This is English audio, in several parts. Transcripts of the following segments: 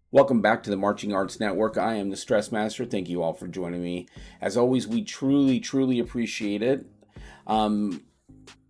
Welcome back to the Marching Arts Network. I am the Stress Master. Thank you all for joining me. As always, we truly appreciate it.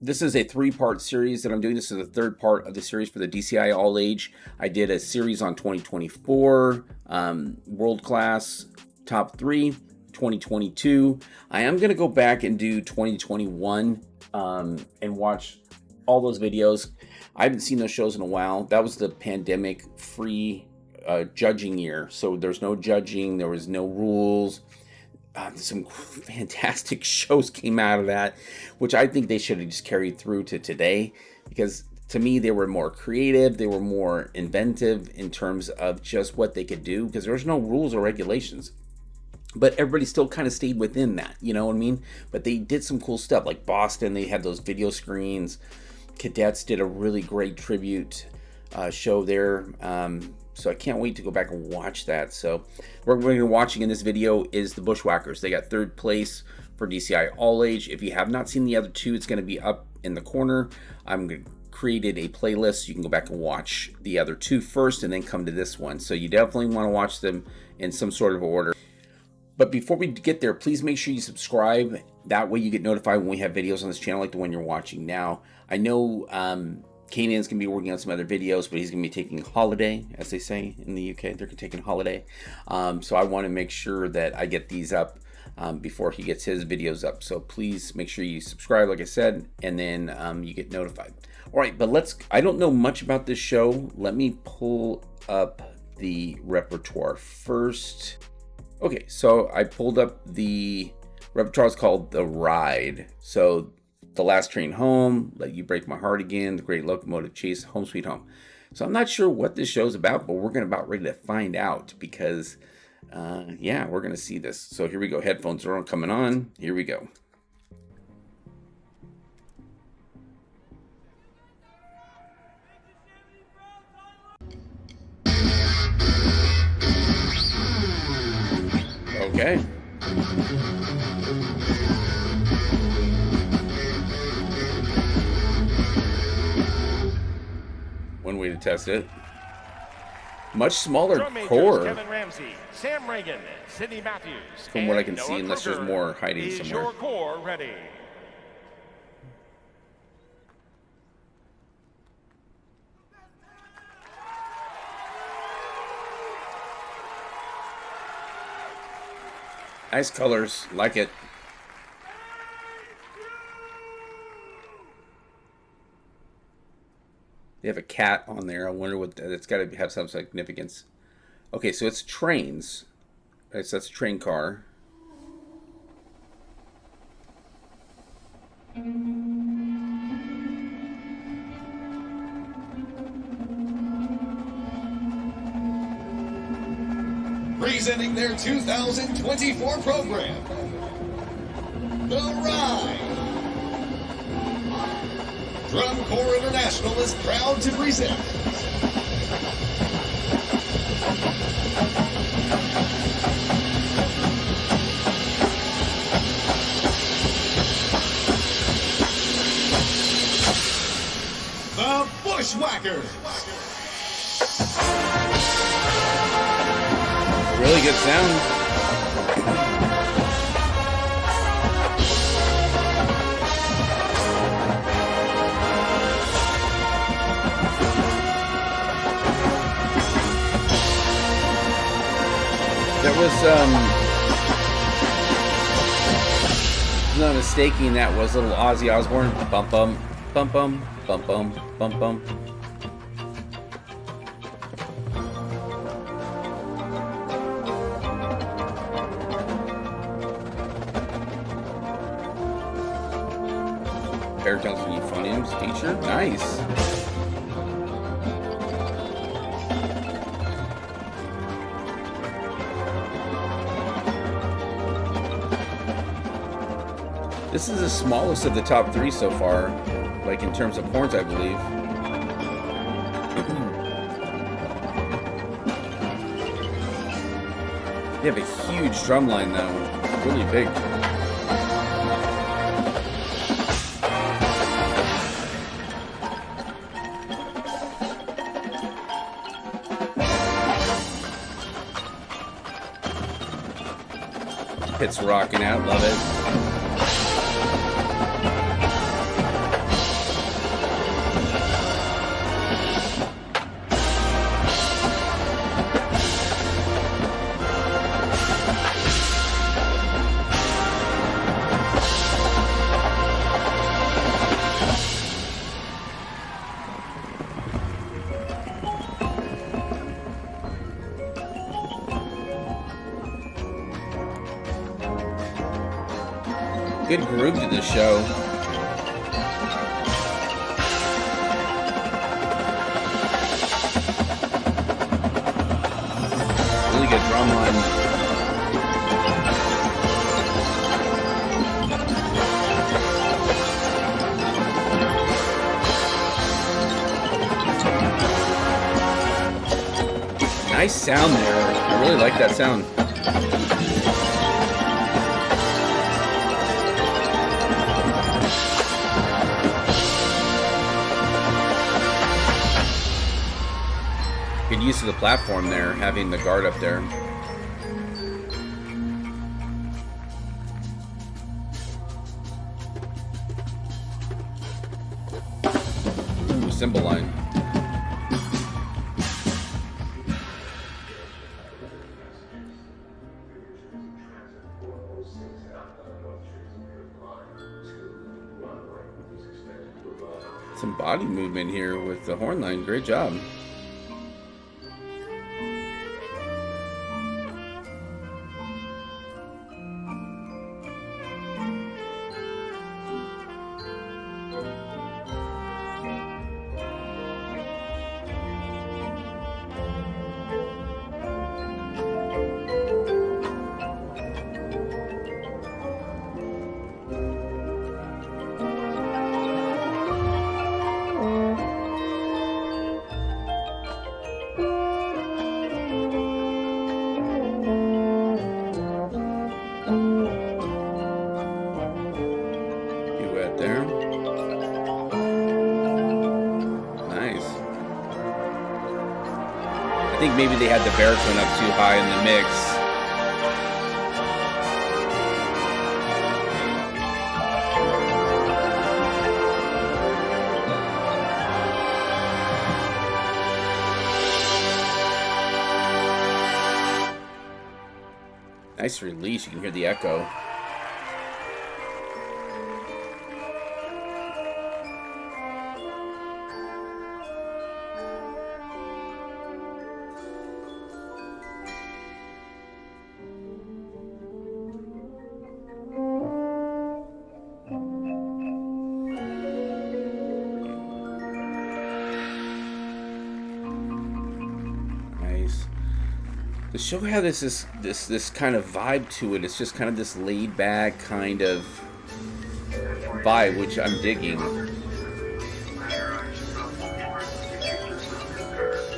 This is a three-part series that I'm doing. This is the third part of the series for the DCI All Age. I did a series on 2024, World Class Top 3, 2022. I am going to go back and do 2021 and watch all those videos. I haven't seen those shows in a while. That was the pandemic-free judging year, so there's no judging, there was no rules. Some fantastic shows came out of that, which I think they should have just carried through to today, because to me they were more creative, they were more inventive in terms of just what they could do, because there's no rules or regulations, but everybody still kind of stayed within that, you know what I mean? But they did some cool stuff, like Boston, they had those video screens. Cadets did a really great tribute show there. So I can't wait to go back and watch that. So what we're going to be watching in this video is the Bushwackers. They got third place for DCI All Age. If you have not seen the other two, it's going to be up in the corner. I'm created a playlist so you can go back and watch the other two first and then come to this one. So you definitely want to watch them in some sort of order. But before we get there, please make sure you subscribe. That way you get notified when we have videos on this channel like the one you're watching now. I know Kanan's going to be working on some other videos, but he's going to be taking holiday, as they say in the UK. They're taking holiday. So I want to make sure that I get these up before he gets his videos up. So please make sure you subscribe, like I said, and then you get notified. All right, but I don't know much about this show. Let me pull up the repertoire first. Okay, so I pulled up the repertoire. It's called The Ride. So The Last Train Home, Let You Break My Heart Again, The Great Locomotive Chase, Home Sweet Home. So I'm not sure what this show's about, but we're about ready to find out because, yeah, we're going to see this. So here we go. Headphones are coming on. Here we go. Okay. One way to test it. Much smaller core. Kevin Ramsey, Sam Reagan, Sidney Matthews, from what I can see, unless there's more hiding somewhere. Is your core ready? Nice colors, like it. They have a cat on there. I wonder what that's got to have some significance. Okay, so it's trains. Right, so that's a train car. Presenting their 2024 program, The Ride. Drum Corps International is proud to present the Bushwackers. Really good sound. That was, if I'm not mistaken, that was little Ozzy Osbourne. Bum bum, bum bum, bum bum, bum bum. Baritones and euphoniums feature. Nice. This is the smallest of the top three so far, like in terms of horns, I believe. They have a huge drum line though, really big. It's rocking out, love it. Good groove to the show. Really good drum line. Nice sound there. I really like that sound. Good use of the platform there, having the guard up there. Ooh, cymbal line. Some body movement here with the horn line. Great job. There. Nice. I think maybe they had the baritone up too high in the mix. Nice release. You can hear the echo. The show had this kind of vibe to it. It's just kind of this laid back kind of vibe, which I'm digging.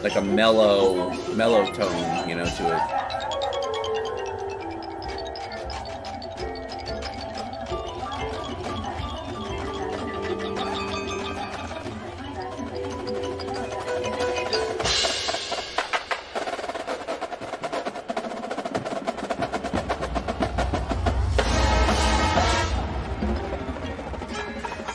Like a mellow tone, you know, to it.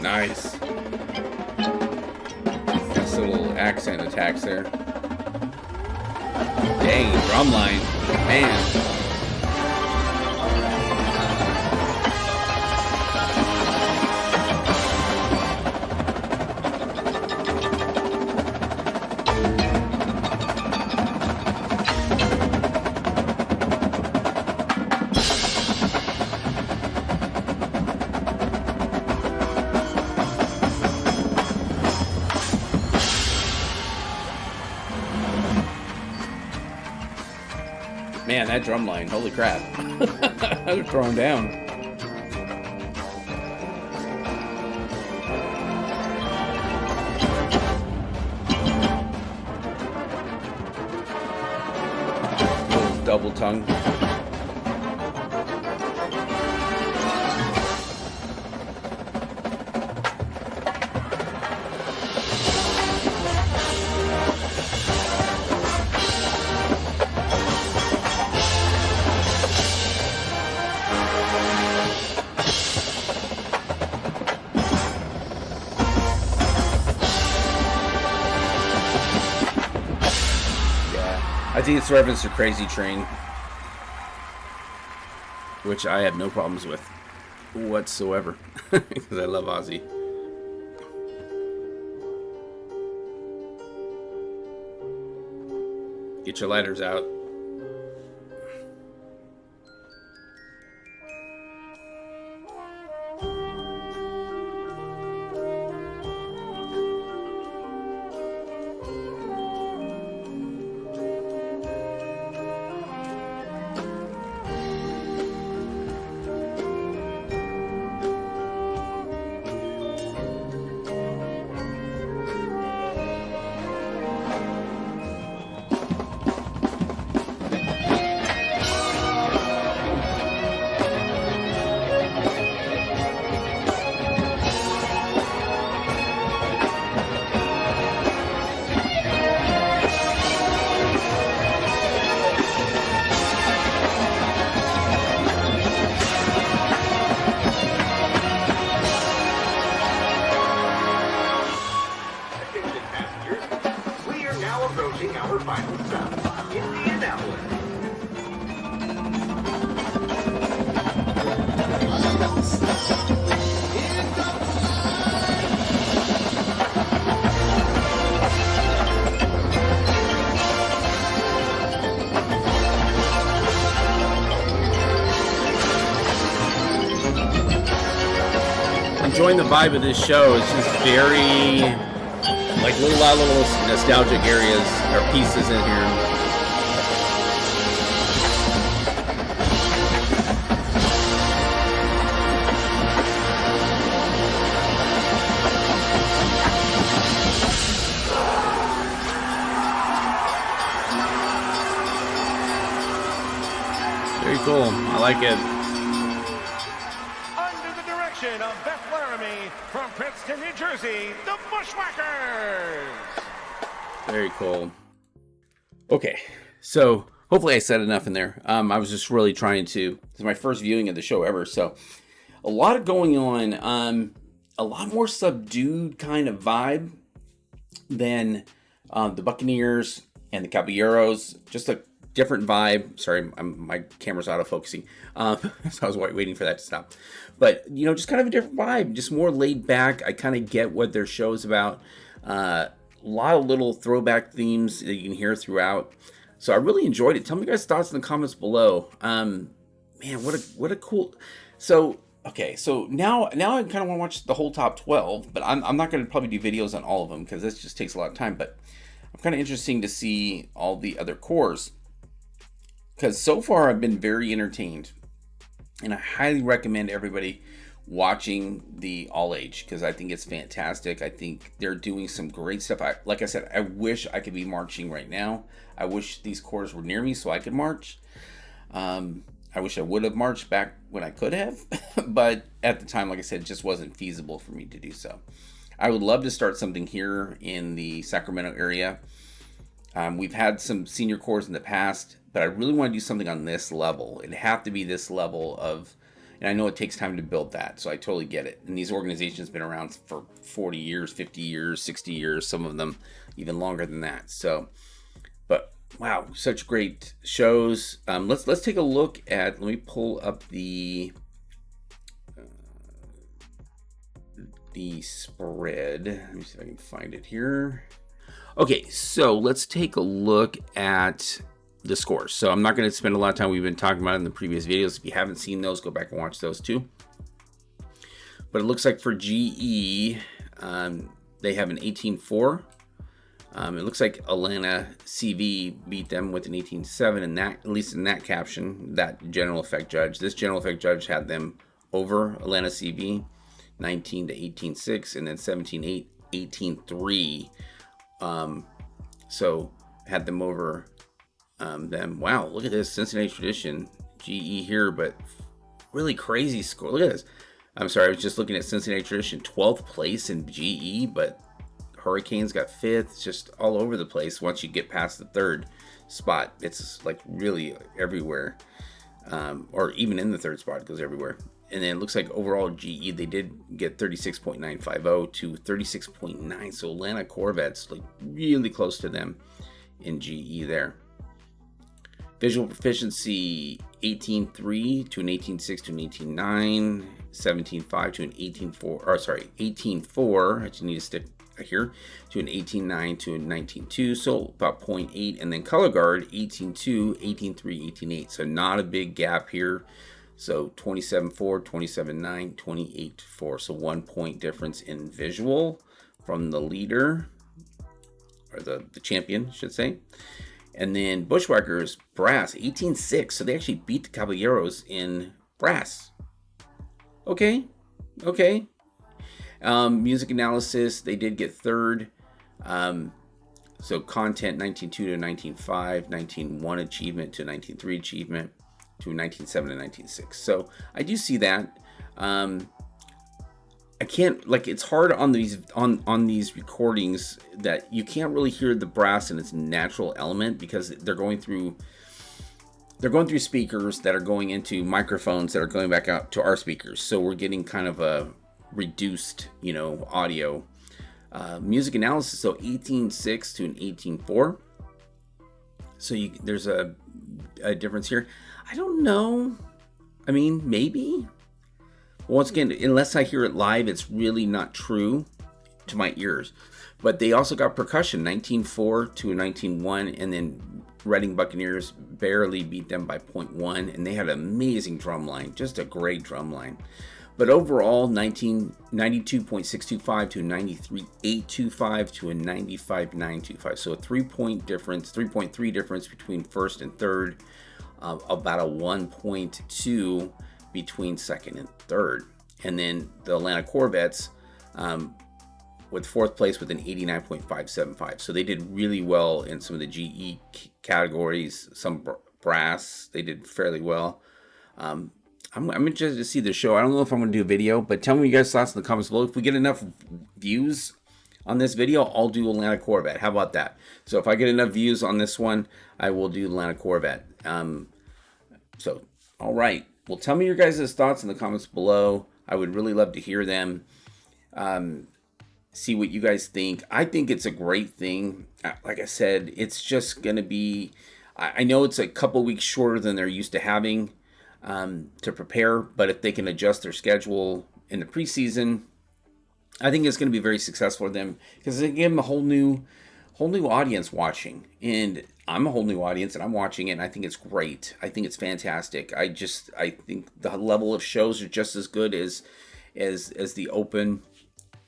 Nice. Nice little accent attacks there. Dang, drum line. Man. Man, that drum line, holy crap. I was thrown down. Little double tongue. I think it's a reference to Crazy Train, which I have no problems with whatsoever because I love Ozzy. Get your lighters out. Enjoying the vibe of this show. It's just very like a lot of little nostalgic areas or pieces in here. Very cool. I like it. Of Beth Laramie from Princeton, New Jersey, the Bushwackers. Very cool. Okay, so hopefully I said enough in there. I was just really trying to. This is my first viewing of the show ever, so a lot going on. A lot more subdued kind of vibe than the Buccaneers and the Caballeros. Just a different vibe. Sorry, my camera's auto-focusing. So I was waiting for that to stop. But, you know, just kind of a different vibe. Just more laid back. I kind of get what their show's about. A lot of little throwback themes that you can hear throughout. So I really enjoyed it. Tell me your guys' thoughts in the comments below. Man, what a cool... So, okay. So now I kind of want to watch the whole top 12. But I'm not going to probably do videos on all of them because this just takes a lot of time. But I'm kind of interesting to see all the other cores. Because so far I've been very entertained. And I highly recommend everybody watching the All Age because I think it's fantastic. I think they're doing some great stuff. Like I said, I wish I could be marching right now. I wish these cores were near me so I could march. I wish I would have marched back when I could have. But at the time, like I said, it just wasn't feasible for me to do so. I would love to start something here in the Sacramento area. We've had some senior cores in the past, but I really want to do something on this level. It'd have to be this level of, and I know it takes time to build that, so I totally get it. And these organizations have been around for 40 years, 50 years, 60 years, some of them even longer than that. So, but wow, such great shows. Let's take a look at, let me pull up the spread. Let me see if I can find it here. Okay, so let's take a look at the scores. So I'm not going to spend a lot of time. We've been talking about it in the previous videos. If you haven't seen those, go back and watch those too. But it looks like for GE, they have an 18-4. It looks like Atlanta CV beat them with an 18-7, and that, at least in that caption, that general effect judge. This general effect judge had them over Atlanta CV, 19 to 18-6, and then 17-8, 18-3. So had them over them. Wow, look at this Cincinnati Tradition GE here, but really crazy score. Look at this. I'm sorry, I was just looking at Cincinnati Tradition, 12th place in GE, but Hurricanes got 5th. It's just all over the place. Once you get past the 3rd spot, it's like really everywhere, or even in the 3rd spot, it goes everywhere. And then it looks like overall GE, they did get 36.950 to 36.9. So Atlanta Corvettes, like really close to them in GE there. Visual proficiency 18.3 to an 18.6 to an 18.9, 17.5 to an 18.4, or sorry, 18.4. I just need to stick here to an 18.9 to a 19.2, so about 0.8. And then color guard 18.2, 18.3, 18.8. So not a big gap here. So 27.4, 27.9, 28.4. So 1 point difference in visual from the leader, or the champion, I should say. And then Bushwackers, brass, 18.6. So they actually beat the Caballeros in brass. Okay. Music analysis, they did get third. So content, 19.2 to 19.5, 19.1 achievement to 19.3 achievement to 19.7 to 19.6. So I do see that. I can't, like, it's hard on these these recordings that you can't really hear the brass in its natural element, because they're going through speakers that are going into microphones that are going back out to our speakers. So we're getting kind of a reduced, audio. Music analysis, so 18.6 to an 18.4. So there's a difference here. I don't know. I mean, maybe. Once again, unless I hear it live, it's really not true to my ears. But they also got percussion, 19.4 to a 19.1, and then Reading Buccaneers barely beat them by 0.1, and they had an amazing drum line, just a great drum line. But overall, 92.625 to a 93.825 to a 95.925. So a 3-point difference, 3.3 difference between first and third, about a 1.2 between second and third. And then the Atlanta Corvettes with fourth place with an 89.575. So they did really well in some of the GE categories, some brass, they did fairly well. I'm interested to see the show. I don't know if I'm going to do a video, but tell me your guys' thoughts in the comments below. If we get enough views on this video, I'll do Atlanta Corvette. How about that? So if I get enough views on this one, I will do Atlanta Corvette. So, all right. Well, tell me your guys' thoughts in the comments below. I would really love to hear them. See what you guys think. I think it's a great thing. Like I said, it's just going to be... I know it's a couple weeks shorter than they're used to having to prepare, but if they can adjust their schedule in the preseason, I think it's going to be very successful for them, because they give them a whole new audience watching, and I'm a whole new audience and I'm watching it, and I think it's great. I think it's fantastic. I think the level of shows are just as good as the Open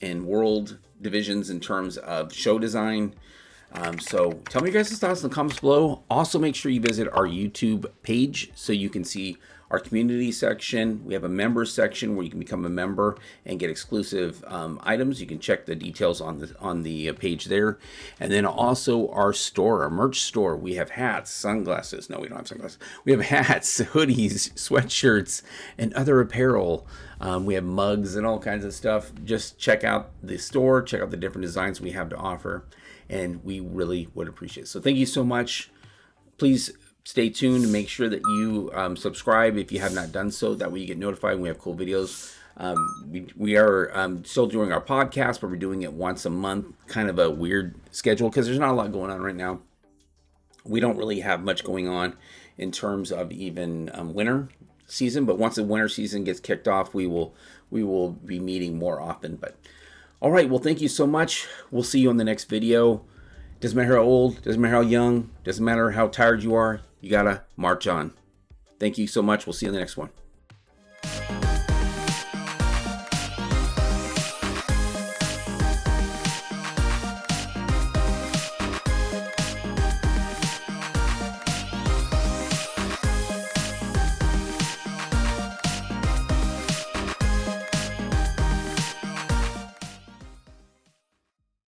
and World divisions in terms of show design. So tell me your guys' thoughts in the comments below. Also, make sure you visit our YouTube page so you can see our community section. We have a members section where you can become a member and get exclusive items. You can check the details on the page there. And then also our store, our merch store. We have hats, sunglasses. No, we don't have sunglasses. We have hats, hoodies, sweatshirts, and other apparel. We have mugs and all kinds of stuff. Just check out the store. Check out the different designs we have to offer, and we really would appreciate it. So thank you so much. Please stay tuned and make sure that you subscribe if you have not done so. That way you get notified when we have cool videos. We are still doing our podcast, but we're doing it once a month. Kind of a weird schedule because there's not a lot going on right now. We don't really have much going on in terms of even winter season, but once the winter season gets kicked off, we will be meeting more often. But all right, well, thank you so much. We'll see you on the next video. Doesn't matter how old, doesn't matter how young, doesn't matter how tired you are, you gotta march on. Thank you so much. We'll see you in the next one.